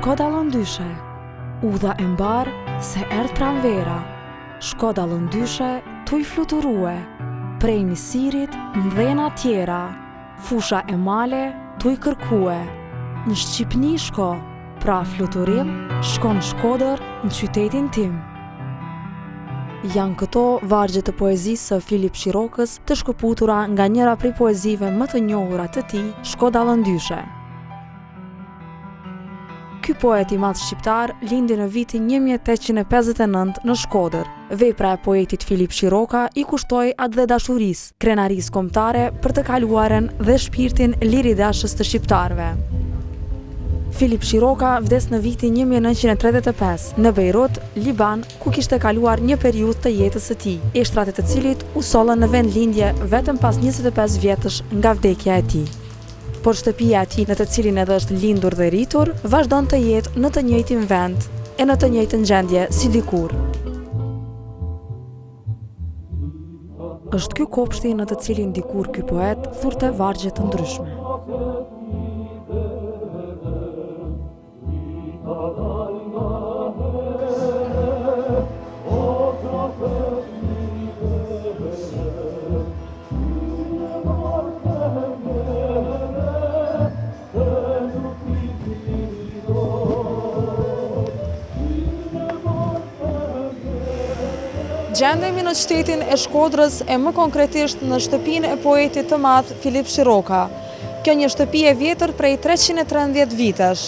Shkoda Lëndyshe, udha e mbar se erdh pranvera. Shkoda Lëndyshe tuj fluturue, prej misirit mdhena tjera, fusha e male tuj kërkue. Në Shqipni shko, pra fluturim, shkon Shkodër në qytetin tim. Janë këto vargje të poezisë së Filip Shirokës të shkëputura nga njëra prej poezive më të njohura të tij, Shkoda Lëndyshe. Ky poet I madh shqiptar lindi në vitin 1859 në Shkodër. Vepra e poetit Filip Shiroka I kushtoi atë dhe dashurisë, krenarisë kombëtare për të kaluaren dhe shpirtin liridashës të shqiptarëve. Filip Shiroka vdes në vitin 1935 në Beirut, Liban, ku kishte kaluar një periudhë të jetës së tij, eshtrat e të cilit u sollën në vend lindje vetëm pas 25 vjetësh nga vdekja e tij. Por shtëpia e tij në të cilin edhe është lindur dhe rritur, vazhdon të jetë në të njëjtin vend e në të njëjtën gjendje si dikur. Është ky kopshti në të cilin dikur ky poet thurte vargje të ndryshme. Gjendemi në qytetin e Shkodrës e më konkretisht në shtëpinë e poetit të madh Filip Shiroka. Kjo një shtëpi e vjetër prej 313 vitesh.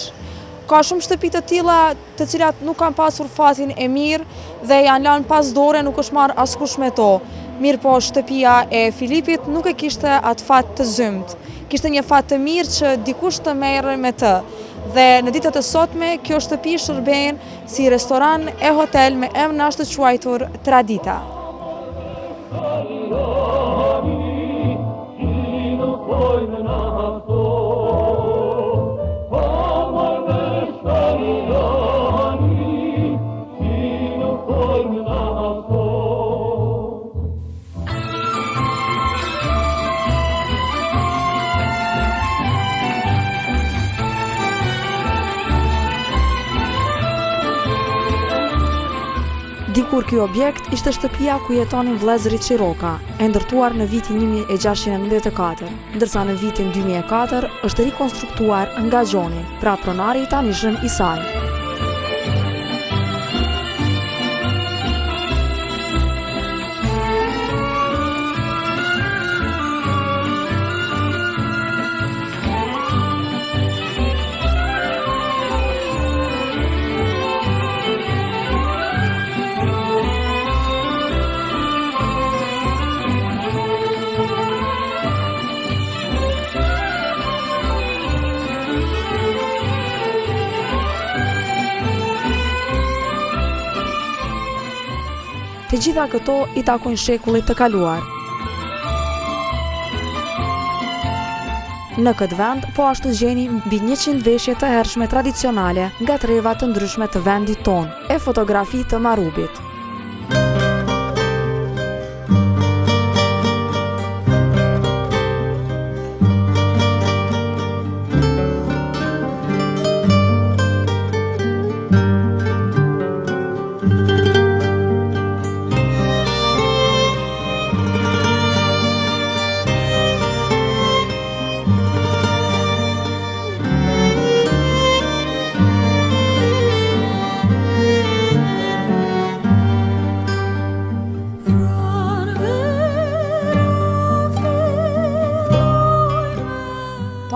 Ka shumë shtëpi të tilla të cilat nuk kanë pasur fatin e mirë dhe janë lënë pas dore, nuk është marrë askush me to. Mirë po shtëpia e Filipit nuk e kishte atë fat të zymt. Kishte një fat të mirë që dikush të merrte me të. Dhe në ditët e sotme, kjo shtëpi shërben si restoran e hotel me emër të quajtur Tradita. Dikur ky objekt ishte shtëpia ku jetonin vëllezërit Shiroka, e ndërtuar në vitin 1694, ndërsa në vitin 2004 është rikonstruktuar nga Gjoni, pra pronari I tanishëm I saj. Të gjitha këto I takojnë shekullit të kaluar. Në këtë vend, po ashtu gjeni mbi 100 veshje të hershme tradicionale nga treva të ndryshme të vendit tonë, e fotografi të Marubit.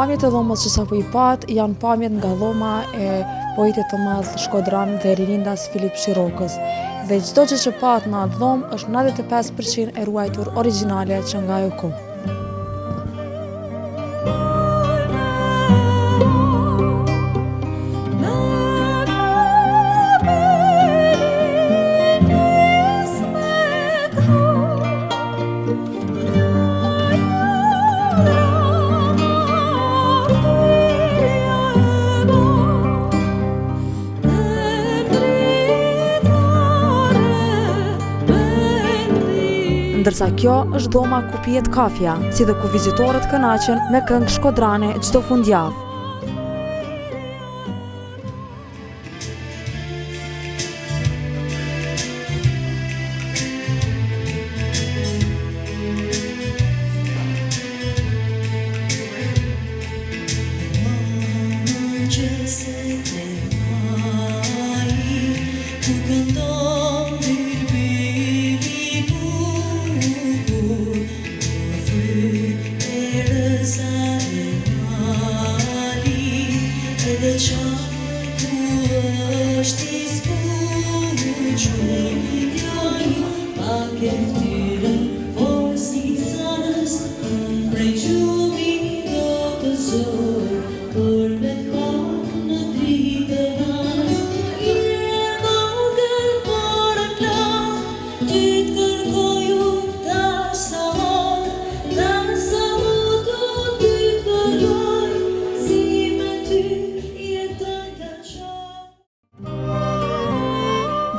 Pamjet e dhomës që sapo I pat janë pamjet nga dhoma e poetit të madh shkodran dhe ririndas Filip Shirokës. Dhe çdo gjë që pat në atë dhomë është 95% e ruajtur origjinale që nga ajo kohë. Ndërsa kjo është dhoma ku pihet kafja, si dhe ku vizitorët kënaqen me këngë shkodrane çdo fundjavë.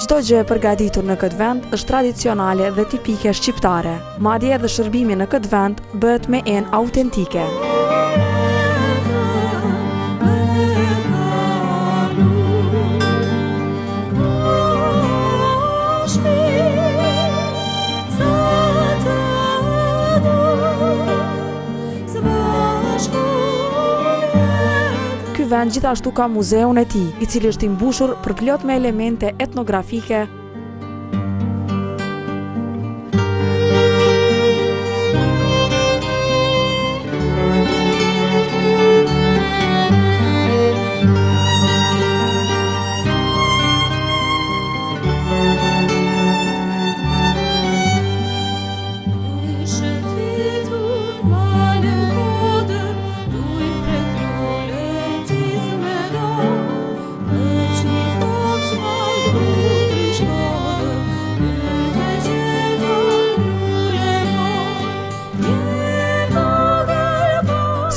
Çdo gjë e përgatitur në këtë vend është tradicionale dhe tipike shqiptare. Madje edhe shërbimi në këtë vend bëhet me enë autentike. Ky vend gjithashtu ka muzeun e tij, i cili është i mbushur përplot me elemente etnografike,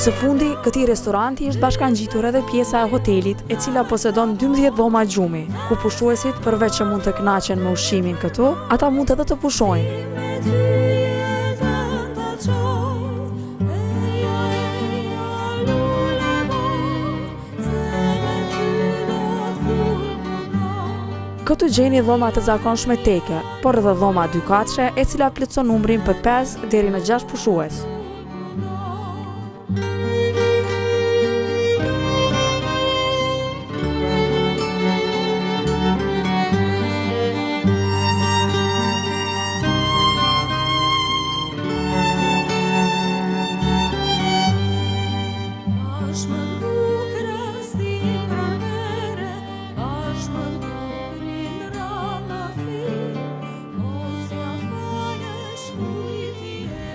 Së fundi, këtij restoranti është bashkangjitur edhe pjesa e hotelit, e cila posedon 12 dhoma gjumi, ku pushuesit përveç që mund të kënaqen me ushqimin këtu, ata mund edhe të pushojnë. Këtu gjeni dhoma të zakonshme teke, por edhe dhoma dykatëshe, e cila plotson numrin për 5 deri në 6 pushues.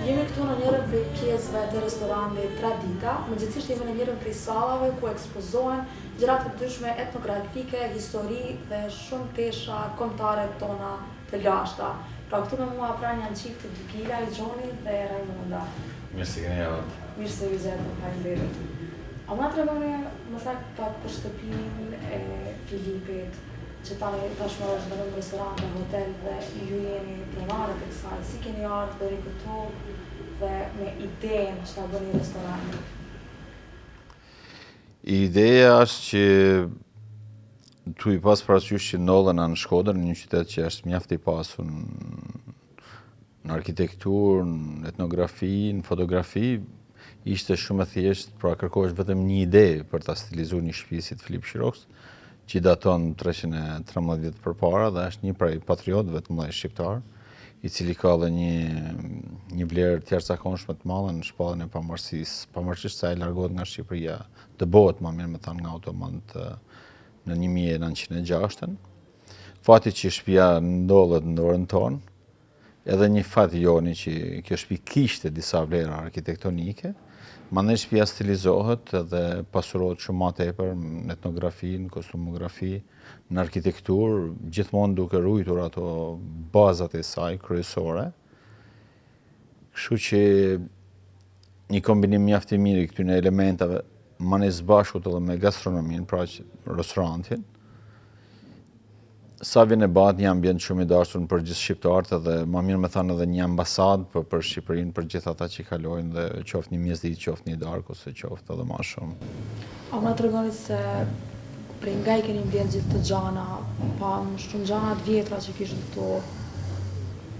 Jemi këtu në njërën prej pjesëve të restorantit Tradita, mëngjesisht jemi në njërën prej sallave ku ekspozohen gjëra të ndryshme etnografike, histori dhe shumë tesha kombëtare tona të lashta. Pra këtu me mua pranë janë çifti Dukila, Gjoni dhe Rajmunda. Mirë se keni ardhur. Mirë se u gjetëm, faleminderit. A ma tregoni më saktë pak për shtëpinë e Filipit, që tashmë është në restoran dhe hotel dhe ju jeni pronarët e kësaj, si keni ardhur deri këtu dhe me idenë që ta bëni restoranin? Ideja është që tu i pas parasysh që ndodhena në Shkodër, një qytet që është mjaft i pasur në arkitekturë, në etnografi, në fotografi, ishte shumë e thjeshtë, pra kërkohesh vetëm një ide për ta stilizuar një shtëpi si Filip Shiroks, që daton 313 vjet përpara dhe është një prej patriotëve të mëdhenj shqiptar, i cili ka edhe një vlerë të jashtëzakonshme të madhe në shpalljen e pavarësisë, pavarësisht se ai largohet nga Shqipëria, dëbohet më mirë me thënë nga Otomanët në 1906. Fati që shtëpia ndodhet në dorën tonë, edhe një fat joni që kjo shtëpi kishte disa vlera arkitektonike, mandej shtëpia stilizohet edhe pasurohet shumë më tepër në etnografi, në kostumografi, në arkitekturë, gjithmonë duke ruajtur ato bazat e saj kryesore. Kështu që një kombinim mjaft i mirë i këtyre elementave, mandej së bashku edhe me gastronominë, pra restorantin. Sa vjen e bat një ambient shumë i dashur për gjithë shqiptarët edhe më mirë me thënë edhe një ambasadë për Shqipërinë, për gjithë ata që kalojnë dhe qoftë një mjesditë, qoftë një darkë ose qoftë edhe më shumë. A ma tregoni se prej nga i keni mbledh gjithë të gjana, pa shumë gjana të vjetra që kishën këtu,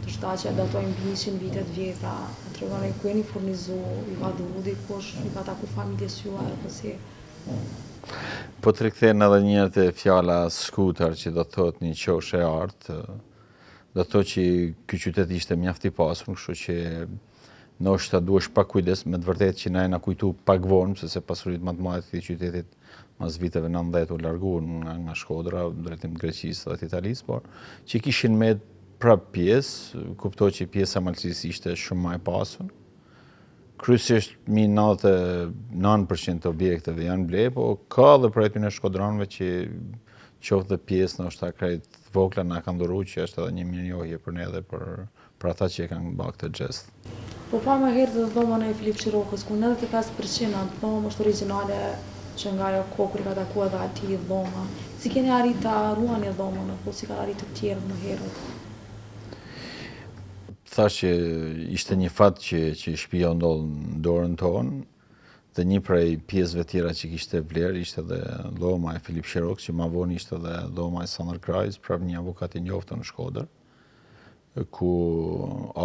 të shta që datojnë mbi 100 vite të vjetra. Ma tregoni ku jeni furnizu, i ka dhu dikush, i ka taku familjes juaj, apo si? Po të rikthehen edhe një herë te fjala skutar që do të thotë një qoshe artë, do të thotë që ky qytet ishte mjaft i pasur, kështu që ndoshta duhesh pak kujdes, me të vërtetë që na kujtu pak vonë, sepse pasuritë më të mëdha të këtij qytetit mas viteve 90 u larguan nga Shkodra drejtim të Greqisë dhe të Italisë, por që kishin me prap pjesë, kuptoj që pjesa e Malësisë ishte shumë më e pasur. Kryesisht mi 99% të objekteve janë ble, po ka edhe për aty në shkodranëve që qoftë dhe pjesë ndoshta krejt vogla na kanë dhuruar që është edhe një mirënjohje për ne dhe për ata që e kanë bërë këtë gjest. Po pa më herë dhe dhomën e Filip Shirokës, ku 95% atë dhomë është origjinale që nga ajo kohë kur i ka takuar edhe atij dhoma. Si keni arritë ta ruani dhomën, apo si ka arritë të tjerë më herët? Thash që ishte një fat që shtëpia u ndodh në dorën tonë, dhe një prej pjesëve tjera që kishte vlerë ishte edhe dhoma e Filip Shirokës, që më vonë ishte edhe dhoma e Sander Krajs, prap një avokat i njoftën në Shkodër, ku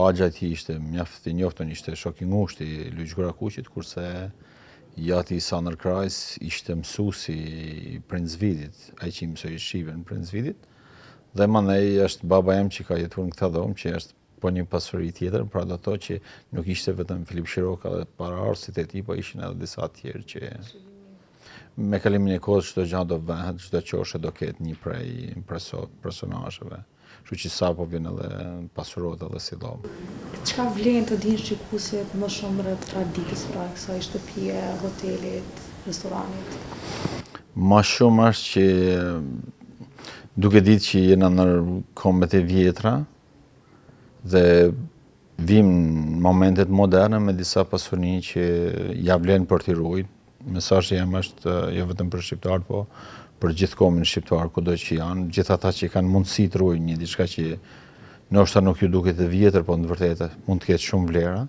agja i tij ishte mjaft i njoftën, ishte shok i ngushtë i Lyç Gorakuqit, kurse jati i Sander Krajs ishte mësuesi i Princvidit, ai që i mësoi shqipen Princvidit, dhe mandej është baba jem që ka jetuar në këtë dhomë, që është po një pasuri tjetër, pra do të thotë që nuk ishte vetëm Filip Shiroka dhe paraardhësit e tij, po ishin edhe disa të tjerë që me kalimin e kohës çdo gjë do vëhet, çdo qoshe do ketë një prej personazheve. Kështu që sapo vjen edhe pasurohet edhe si dhomë. Çka vlen të dinë shikuesit më shumë rreth traditës pra kësaj shtëpie, hotelit, restoranit? Më shumë është që duke ditë që jena në kombet e vjetra, dhe vim në momentet moderne me disa pasuni që ja vlen për t'i ruajtur. Mesazhi jam është jo vetëm për shqiptarët, po për gjithë kombin shqiptar kudo që janë, gjithë ata që kanë mundësi të ruajnë një diçka që ndoshta nuk ju duket e vjetër, po në të vërtetë mund të ketë shumë vlera.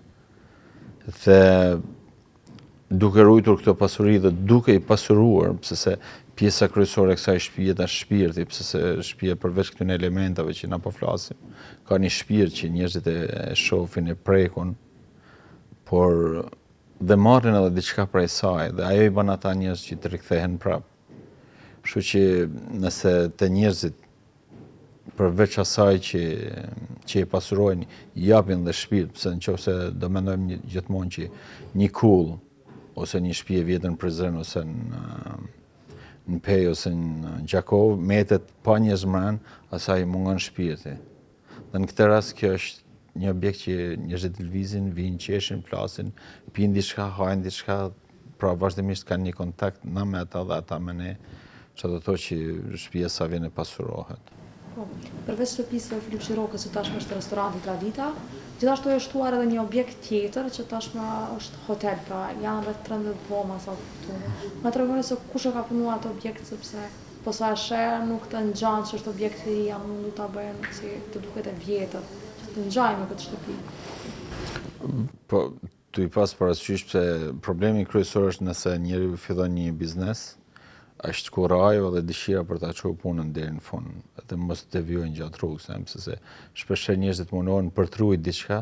Dhe duke ruajtur këtë pasuri dhe duke i pasuruar, sepse pjesa kryesore e kësaj shtëpie është shpirti, sepse shtëpia përveç këtyre elementave që na po flasim, ka një shpirt që njerëzit e shohin, e prekun, por dhe marrin edhe diçka prej saj, dhe ajo i bën ata njerëz që të rikthehen prap. Kështu që nëse të njerëzit përveç asaj që e pasurojnë, japin dhe shpirt, pse nëse do mendojmë gjithmonë që një kull ose një shtëpi e vjetër në Prizren ose në Pej ose në Gjakov, metet pa njerëz mbrën, asaj mungon shpirti. Dhe në këtë rast kjo është një objekt që njerëzit lëvizin, vijnë, qeshin, flasin, pinë diçka, hajnë diçka, pra vazhdimisht kanë një kontakt na me ata dhe ata me ne, që do të thotë që shtëpia sa vjen e pasurohet. Përveç shtëpisë së Filip Shirokës, që tashmë është restoranti Tradita, gjithashtu është shtuar edhe një objekt tjetër që tashmë është hotel, pra janë rreth 13 dhoma sa këtu. Ma tregoni se kush e ka punuar atë objekt, sepse po sa e sheh nuk të ngjan që është objekt i ri, janë mundu ta bëjnë si të duket e vjetër, që të ngjajmë këtë shtëpi. Po, tu i pas parasysh pse problemi kryesor është nëse njeriu fillon një biznes, është kurajo dhe dëshira për ta çuar punën deri në fund, dhe mos devijojnë gjatë rrugës, sepse shpesh njerëzit mundohen për të ruajtur diçka,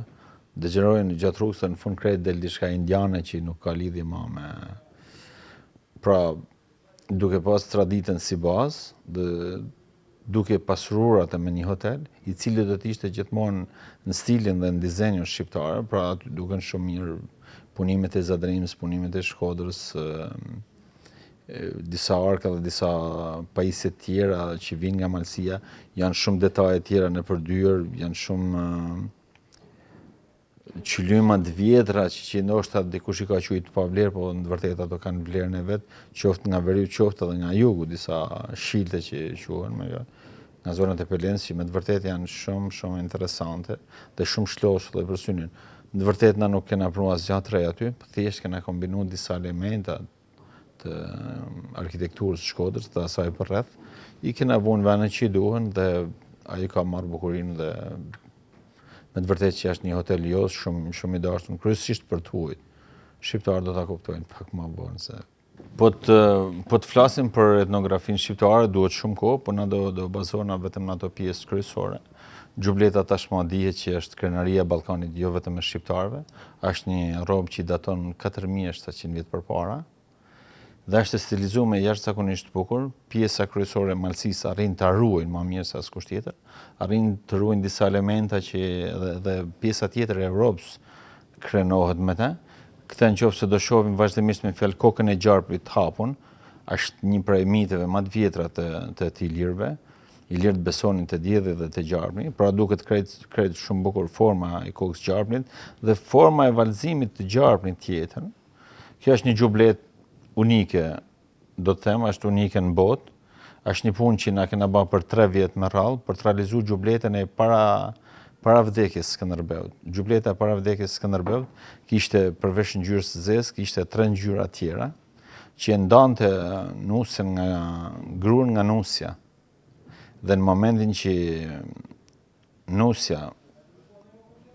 degenerojnë gjatë rrugës dhe në fund krejt del diçka indiane që nuk ka lidhje më me. Pra, duke pas traditën si bazë, dhe duke pasuruar atë me një hotel, i cili do të ishte gjithmonë në stilin dhe në dizenjin shqiptar, pra aty duken shumë mirë punimet e Zadrimës, punimet e Shkodrës, disa arka dhe disa pajisje tjera që vinë nga Malësia, janë shumë detaje tjera në përdyer, janë shumë qylyma të vjetra që ndoshta dikush i ka quajtur pa vlerë, po në të vërtetë ato kanë vlerën e vet, qoftë nga veriu, qoftë edhe nga jugu, disa shilte që quhen nga zonat e Pelens, që me të vërtetë janë shumë interesante dhe shumë shlosh dhe për synin. Në të vërtetë na nuk kena punuar asgjë të re aty, por thjesht kena kombinuar disa elementa të arkitekturës së Shkodrës dhe asaj përreth, i kena vënë vënë që i duhen dhe ai ka marrë bukurinë dhe me të vërtetë që është një hotel shumë i dashur, kryesisht për të huajt. Shqiptarët do ta kuptojnë pak më vonë se po të flasim për etnografinë shqiptare duhet shumë kohë, por na do bazohena vetëm në ato pjesë kryesore. Xhubleta tashmë dihet që është krenaria e Ballkanit jo vetëm e shqiptarëve, është një rrobë që daton 4700 vjet përpara. dhe është stilizuar jashtëzakonisht bukur. Pjesa kryesore e malësisë arrin ta ruajnë më mirë se askush tjetër, arrin të ruajnë disa elementa që dhe pjesa tjetër e Europës krenohet me ta. Këtë nëse do shohim vazhdimisht me fjalë kokën e gjarprit hapun, është një prej miteve më të vjetra të ilirëve. Ilirët besonin te dielli dhe te gjarpri, pra duket krejt shumë bukur forma e kokës gjarprit dhe forma e vallëzimit të gjarprit tjetër. Kjo është një xhublet unike, do të them, është unike në botë. Është një punë që na kena bërë për 3 vjet me radhë për të realizuar xhubletën e para vdekjes Skënderbeut. Xhubleta e para vdekjes Skënderbeut kishte përveç ngjyrës së zezë, kishte 3 ngjyra tjera që e ndante nusën gruan nga nusja. Dhe në momentin që nusja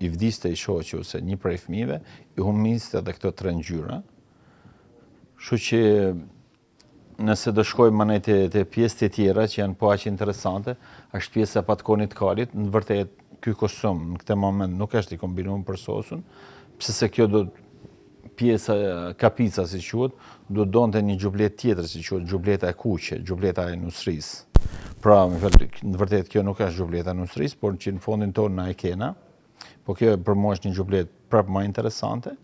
i vdiste i shoqi ose një prej fëmijëve, i humiste edhe këto 3 ngjyra. Kështu që nëse do shkojmë më te pjesët e tjera që janë po aq interesante, është pjesa e patkonit kalit. Në vërtet ky kostum në këtë moment nuk është i kombinuar për sosun, pse se kjo do pjesa kapica si quhet, do donte një xhublet tjetër si quhet xhubleta e kuqe, xhubleta e nusrisë. Pra, në vërtet kjo nuk është xhubleta e nusrisë, por që në fondin tonë na e kena. Po kjo për mua është një xhublet prapë më interesante.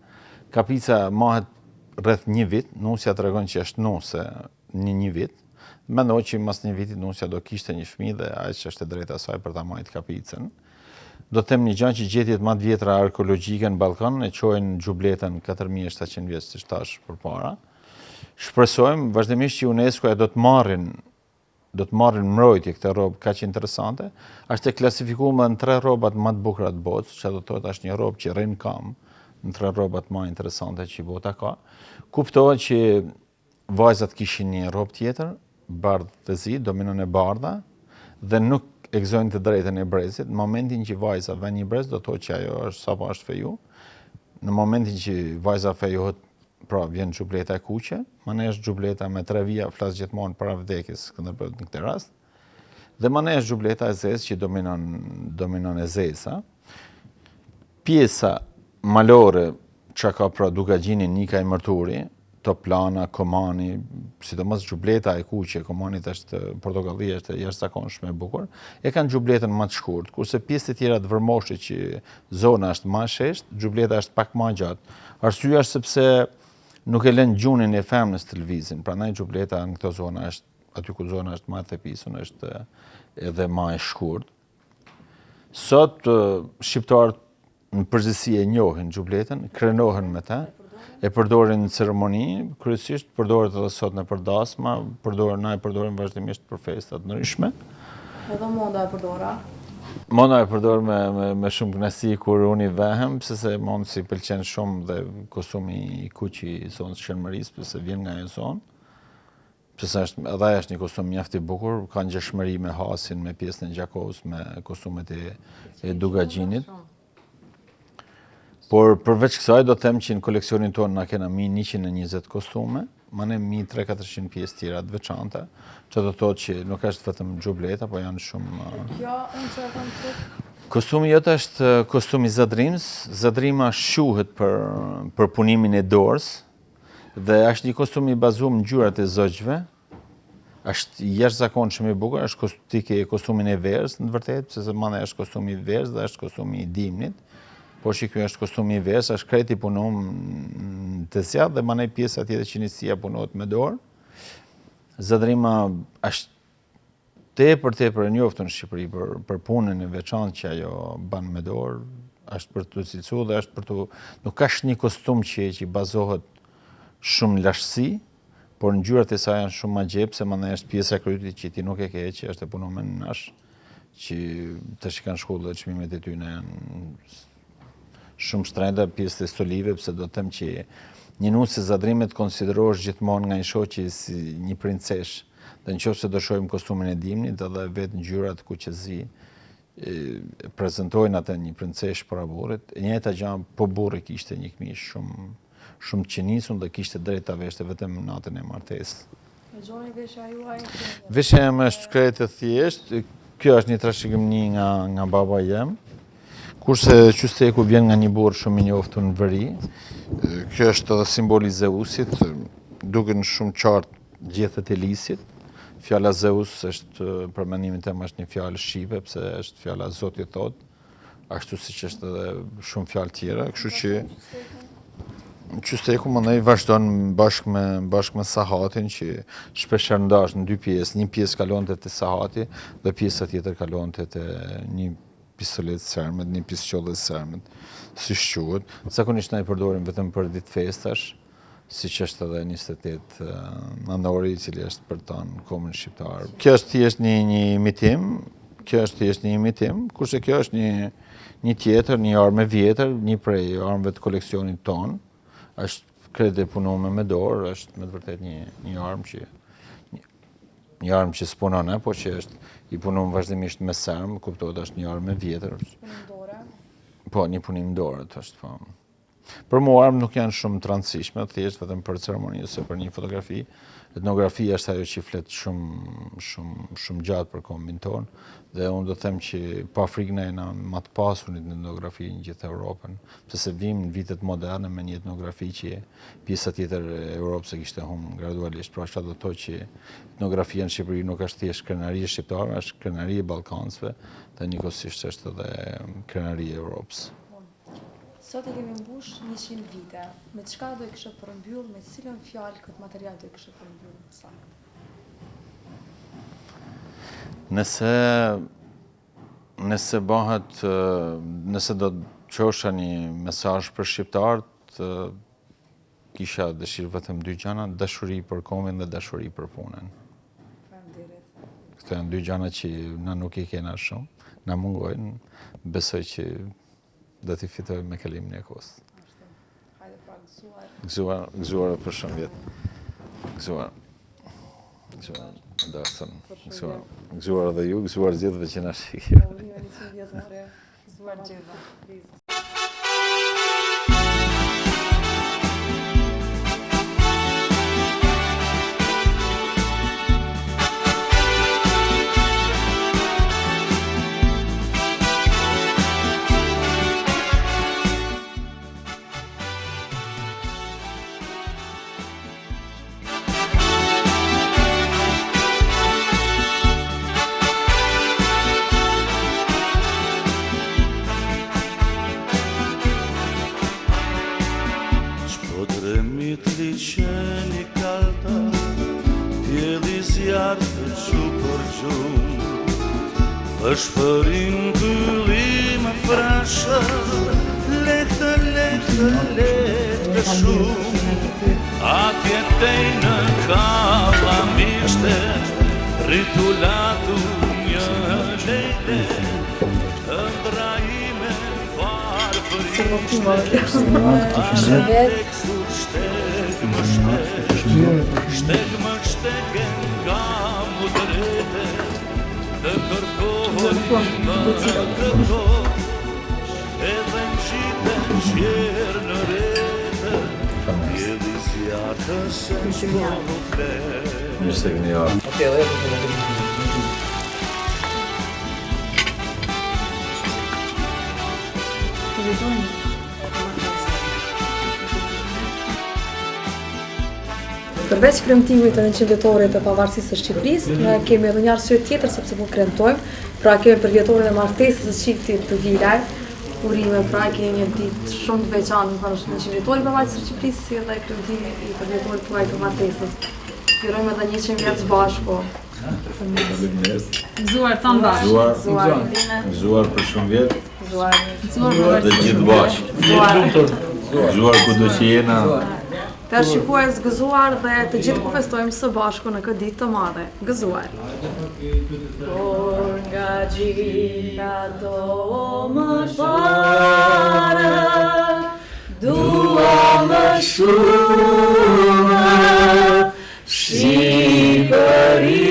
Kapica mahet rreth 1 vit, nusja tregon që është nuse një vit. Mendoj që mas 1 viti nusja do kishte një fëmijë dhe aq është e drejta e saj për ta marrë kapicën. Do të them një gjë që gjetjet më të vjetra arkeologjike në Ballkan e quajnë xhubletën 4700 vjeç siç thash përpara. Shpresojmë vazhdimisht që UNESCO do të marrin mbrojtje këtë rrobë kaq interesante. Është e klasifikuar në 3 rrobat më të bukura të botës, çfarë do të thotë është një rrobë që rrin kam në 3 rrobat më interesante që bota ka. Kuptohet që vajzat kishin një rrobë tjetër, bardhë të zi, dominon e bardha, dhe nuk e gëzojnë të drejtën e brezit. Në momentin që vajza vën një brez, do të thotë që ajo është sapo është feju. Në momentin që vajza fejohet, pra vjen xhubleta e kuqe, më është xhubleta me 3 vija, flas gjithmonë para vdekjes Skënderbeut në këtë rast. Dhe më është xhubleta e zezë që dominon e zeza. Pjesa malore që ka pra Dugagjini, Nika i Mërturi, Toplana, Komani, sidomos xhubleta e kuqe, Komanit është portokallia, është jashtëzakonshme e bukur, e kanë xhubletën më të shkurt, kurse pjesët e tjera të vërmoshit që zona është më e sheshtë, xhubleta është pak më e gjatë. Arsyeja është sepse nuk e lën gjunin e femrës të lëvizin, prandaj xhubleta në këto zona është, aty ku zona është më e thepisur, është edhe më e shkurt. Sot shqiptarët në përgjithësi e njohin xhubletën, krenohen me ta, e përdorin në ceremoni, kryesisht përdoret edhe sot në përdasma, na e përdorim vazhdimisht për festa të ndryshme. Edhe monda e përdora? Monda e përdor me shumë kënaqësi kur unë i vehem, sepse mund si pëlqen shumë dhe kostumi i kuq i zonës Shërmërisë, sepse vjen nga ajo zonë. Sepse edhe është një kostum mjaft i bukur, ka ngjashmëri me hasin, me pjesën e Gjakovës, me kostumet e Dugagjinit. Por përveç kësaj do të them që në koleksionin tonë na kena mi 120 kostume, më mi 300-400 pjesë tjera të veçanta, që do të thotë që nuk është vetëm xhubleta, po janë shumë. Kjo unë që e kam thënë. Kostumi jot është kostumi zadrimës. Zadrima shuhet për punimin e dorës dhe është një kostum i bazuar në ngjyrat e zogjve. Është jashtëzakonshëm i bukur, është kostumin e verës në të vërtetë, sepse më është kostumi i verës dhe është kostumi i dimnit. Por që kjo është kostumi i verës, është krejt i punuar të zjarr dhe mandej pjesa tjetër që nisia punohet me dorë. Zadrima është tepër e njohur në Shqipëri për punën e veçantë që ajo bën me dorë, është për të cilësuar dhe është për të nuk është një kostum që bazohet shumë lashësi, por ngjyrat e saj janë shumë më gjepse, mandej është pjesa e krytit që ti nuk e ke, që është e punuar me nash, që tash kanë shkollë dhe çmimet e tyre janë shumë shtrenda, pjesë të stolive, pse do të them që një nusë zadrimet konsiderohesh gjithmonë nga një shoqi si një princesh. Dhe nëse do shohim kostumin e dimnit, edhe vetë ngjyrat kuqezi prezantojnë atë një princesh para burrit. E njëjta gjë, po burri kishte një këmishë shumë të qenisur dhe kishte drejt ta veshte vetëm në natën e martesës. Gjoni veshja juaj? Veshja ime është krejt e thjeshtë. Kjo është një trashëgimi nga baba jem. Kurse qysteku vjen nga një burr shumë i njohur në veri. Kjo është edhe simboli i Zeusit, duken shumë qartë gjethet e lisit. Fjala Zeus është për mendimin tim është një fjalë shqipe, pse është fjala Zoti thot, ashtu siç është edhe shumë fjalë tjera, kështu që Qysteku mandej vazhdon bashkë me sahatin që shpeshherë ndash në dy pjesë. Një pjesë kalonte te sahati dhe pjesa tjetër kalonte te një pistolet sermet, një pistolet sermet, si quhet. Zakonisht ne e përdorim vetëm për ditë festash, siç është edhe 28 nëntori, i cili është për tonë komun shqiptar. Kjo është thjesht një imitim, kurse kjo është një tjetër, një armë e vjetër, një prej armëve të koleksionit ton. Është kredi punuar me dorë, është me të vërtet një armë që s'punon, po që është i punuar vazhdimisht me serm, kuptohet është një armë e vjetër. Punim dore? Po, një punim dore, është po. Për mua armë nuk janë shumë të rëndësishme, thjesht vetëm për ceremoni ose për një fotografi. Etnografia është ajo që flet shumë gjatë për kombin tonë, dhe unë do të them që pa frikë ne jena më të pasurit në etnografi në gjithë Europën, sepse vim në vitet moderne me një etnografi që pjesa tjetër e Europës e kishte humbur gradualisht. Pra çfarë do të thotë që etnografia në Shqipëri nuk është thjesht krenaria shqiptare, është krenaria e Ballkanësve dhe njëkohësisht është edhe krenaria e Europës. Sot e kemi mbush 100 vite. Me çka do e kishte përmbyll, me cilën fjalë këtë material do e kishte përmbyll saktë? Nëse do të çosha një mesazh për shqiptarët, kisha dëshirë vetëm dy gjëra, dashuri për kombin dhe dashuri për punën. Faleminderit. Këto janë dy gjëra që na nuk i kena shumë, na mungojnë, besoj që do t'i fitoj me kalimin e kohës. Hajde pra Gëzuar për shumë vjet. Gëzuar edhe ju, gëzuar gjithëve që na shikoni. Gëzuar gjithëve. Liqeni kalta, tjeli zjarë të qupër gjumë, Fëshfërin këllim frasha, lektë shumë. Atje tej në kalla mishte, ritulatu një lejle, ëndraime farë Shtek më shteken nga mu drete, të kërkohoj më kërkoh, edhe në qiten qjerë në rete, jeli zjarë se më në flet. Mirë se vini jarë. Përveç kremtimit të 100 vjetorit të pavarësisë së Shqipërisë, ne kemi edhe një arsye tjetër sepse po kremtojmë. Pra kemi për vjetorin e martesës së çiftit të Vilaj. Urime, pra kemi një ditë shumë të veçantë për 100 vjetorin e pavarësisë së Shqipërisë, si edhe kremtimi i për vjetorit tuaj të martesës. Firojmë edhe 100 vjet bashku. Gëzuar të bashkë. Gëzuar për shumë vjet. Gëzuar dhe gjithë bashkë. Gëzuar kudo që jena. Të shikues gëzuar dhe të gjithë po festojmë së bashku në këtë ditë të madhe. Gëzuar. Por nga gjitha do më para, dua më shumë Shqipëri.